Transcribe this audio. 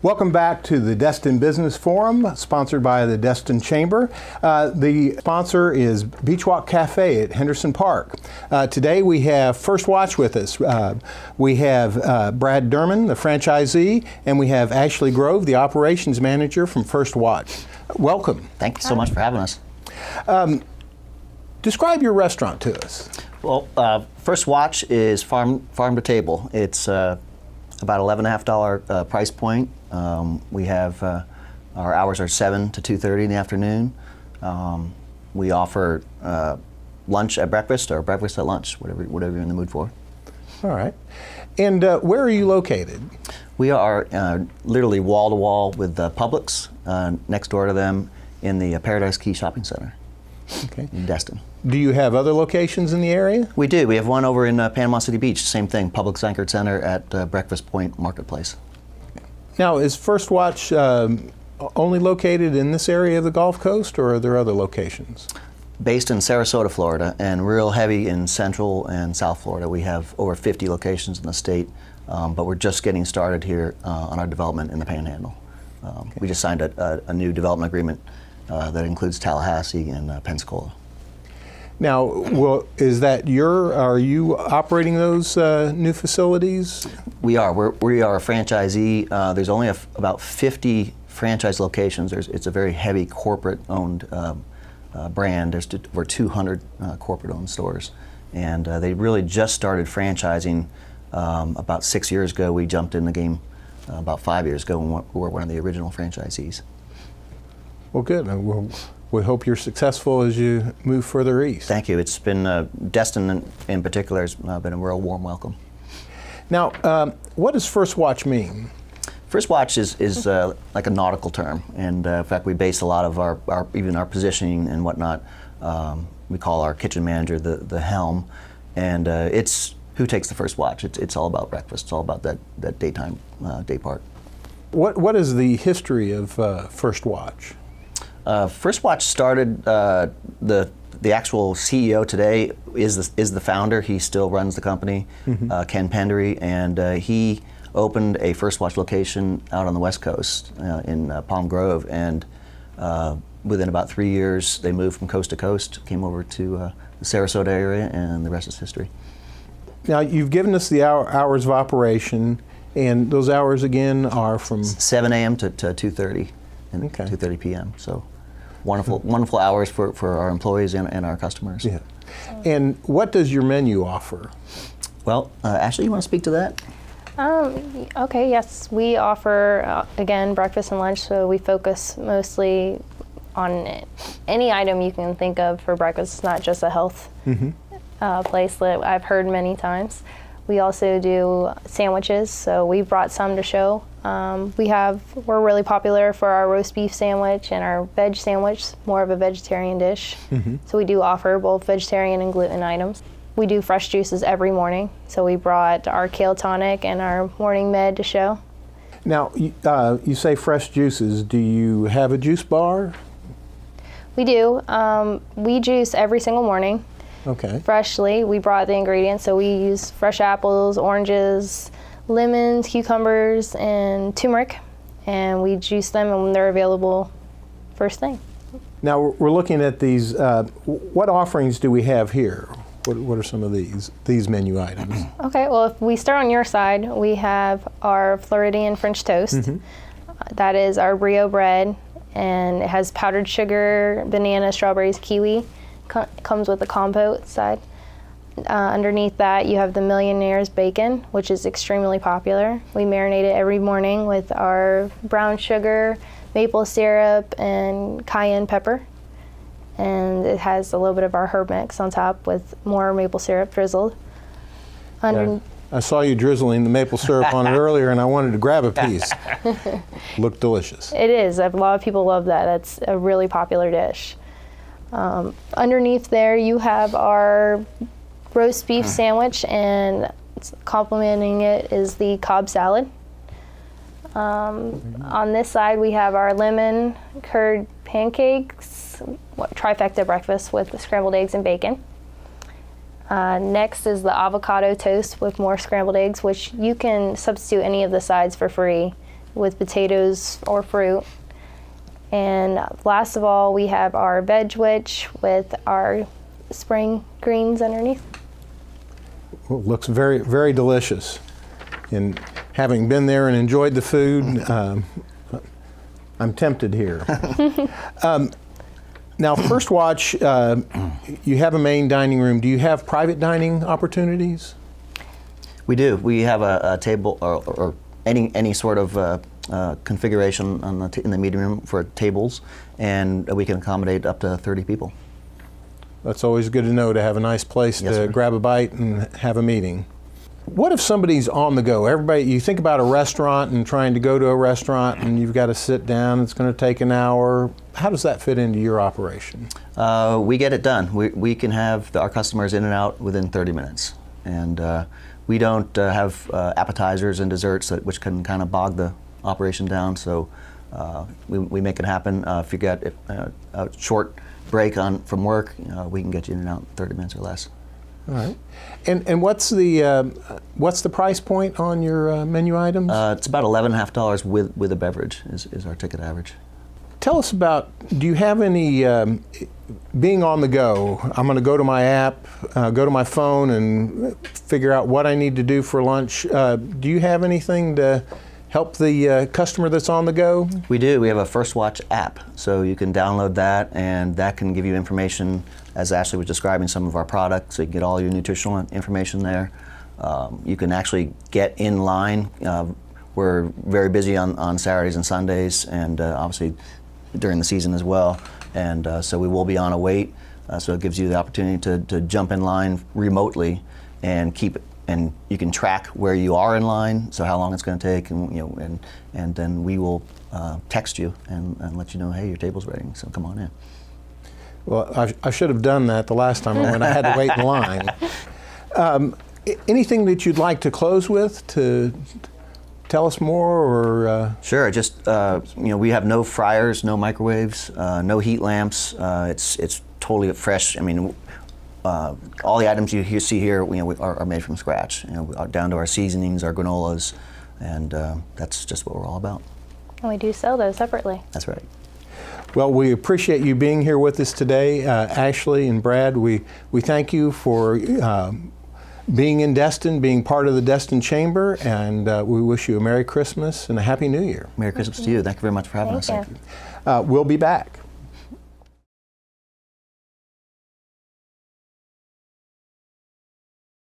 Welcome back to the Destin Business Forum, sponsored by the Destin Chamber. The sponsor is Beach Walk Cafe at Henderson Park. Today we have First Watch with us. We have Brad Dermond, the franchisee, and we have Ashley Grove, the operations manager from First Watch. Welcome. Thank you so much for having us. Describe your restaurant to us. Well, First Watch is farm to table. It's about $11.50 price point. We have our hours are 7 to 2:30 in the afternoon. We offer lunch at breakfast or breakfast at lunch, whatever you're in the mood for. All right. And where are you located? We are literally wall to wall with Publix, next door to them in the Paradise Key Shopping Center. Okay. In Destin. Do you have other locations in the area? We do. We have one over in Panama City Beach. Same thing, Publix Anchored Center at Breakfast Point Marketplace. Now, is First Watch only located in this area of the Gulf Coast, or are there other locations? Based in Sarasota, Florida, and real heavy in Central and South Florida. We have over 50 locations in the state, but we're just getting started here on our development in the Panhandle. Okay. We just signed a new development agreement that includes Tallahassee and Pensacola. Now, is that are you operating those new facilities? We are. We are a franchisee. There's only about 50 franchise locations. It's a very heavy corporate-owned brand. There's over 200 corporate-owned stores. And they really just started franchising about 6 years ago. We jumped in the game about 5 years ago, and we were one of the original franchisees. Well, good. We hope you're successful as you move further east. Thank you. It's been, Destin in particular has been a real warm welcome. Now, what does First Watch mean? First Watch is like a nautical term, and in fact we base a lot of even our positioning and whatnot. We call our kitchen manager the helm, and it's who takes the first watch. It's all about breakfast. It's all about that daytime day part. What is the history of First Watch? First Watch started, the actual CEO today is the founder. He still runs the company, Ken Pendery, and he opened a First Watch location out on the West Coast in Palm Grove, and within about 3 years they moved from coast to coast, came over to the Sarasota area, and the rest is history. Now, you've given us the hours of operation, and those hours again are from 7 a.m. to 2:30 and 2:30 p.m. So wonderful hours for our employees and our customers. Yeah. And what does your menu offer? Well, Ashley, you want to speak to that? Okay, yes. We offer, again, breakfast and lunch, so we focus mostly on any item you can think of for breakfast. It's not just a health place that I've heard many times. We also do sandwiches, so we brought some to show. We're really popular for our roast beef sandwich and our veg sandwich, more of a vegetarian dish. So we do offer both vegetarian and gluten items. We do fresh juices every morning, so we brought our kale tonic and our morning med to show. Now, you say fresh juices. Do you have a juice bar? We do. We juice every single morning. Okay. Freshly. We brought the ingredients, so we use fresh apples, oranges, lemons, cucumbers, and turmeric, and we juice them and they're available first thing. Now, we're looking at these. What offerings do we have here? What are some of these menu items? Okay, well, if we start on your side, we have our Floridian French Toast. That is our brio bread, and it has powdered sugar, banana, strawberries, kiwi. Comes with the compote side. Underneath that, you have the Millionaire's bacon, which is extremely popular. We marinate it every morning with our brown sugar, maple syrup, and cayenne pepper. And it has a little bit of our herb mix on top with more maple syrup drizzled. I saw you drizzling the maple syrup on it earlier, and I wanted to grab a piece. Looked delicious. It is. A lot of people love that. That's a really popular dish. Underneath there, you have our roast beef sandwich, and complementing it is the Cobb Salad. On this side, we have our lemon curd pancakes, Tri-Fecta Breakfast with the scrambled eggs and bacon. Next is the Avocado Toast with more scrambled eggs, which you can substitute any of the sides for free. with potatoes or fruit. And last of all, we have our veg witch with our spring greens underneath. Well, it looks very, very delicious. And having been there and enjoyed the food, I'm tempted here. Now, First Watch, you have a main dining room. Do you have private dining opportunities? We do. We have a table or any sort of configuration on in the meeting room for tables, and we can accommodate up to 30 people. That's always good to know, to have a nice place Yes, to sir. grab a bite and have a meeting. What if somebody's on the go? Everybody, you think about a restaurant and trying to go to a restaurant and you've got to sit down, it's going to take an hour. How does that fit into your operation? We get it done. We can have our customers in and out within 30 minutes. And we don't have appetizers and desserts which can kind of bog the operation down. So we make it happen. If you get a short break from work, we can get you in and out in 30 minutes or less. All right. And what's the price point on your menu items? It's about $11.50 with a beverage is our ticket average. Tell us about, do you have any, being on the go, I'm going to go to my app, go to my phone and figure out what I need to do for lunch. Do you have anything to help the customer that's on the go? We do. We have a First Watch app, so you can download that, and that can give you information, as Ashley was describing some of our products, so you can get all your nutritional information there. You can actually get in line. We're very busy on Saturdays and Sundays, and obviously during the season as well, and so we will be on a wait, so it gives you the opportunity to jump in line remotely and keep it. And you can track where you are in line, so how long it's going to take, and and then we will text you and let you know, hey, your table's ready, so come on in. Well, I should have done that the last time when I had to wait in line. Anything that you'd like to close with to tell us more, or? Sure. Just we have no fryers, no microwaves, no heat lamps. It's totally fresh. I mean. All the items you see here, are made from scratch. Down to our seasonings, our granolas, and that's just what we're all about. And we do sell those separately. That's right. Well, we appreciate you being here with us today, Ashley and Brad. We thank you for being in Destin, being part of the Destin Chamber, and we wish you a Merry Christmas and a Happy New Year. Merry Christmas to you. Thank you very much for having us. Thank you. We'll be back.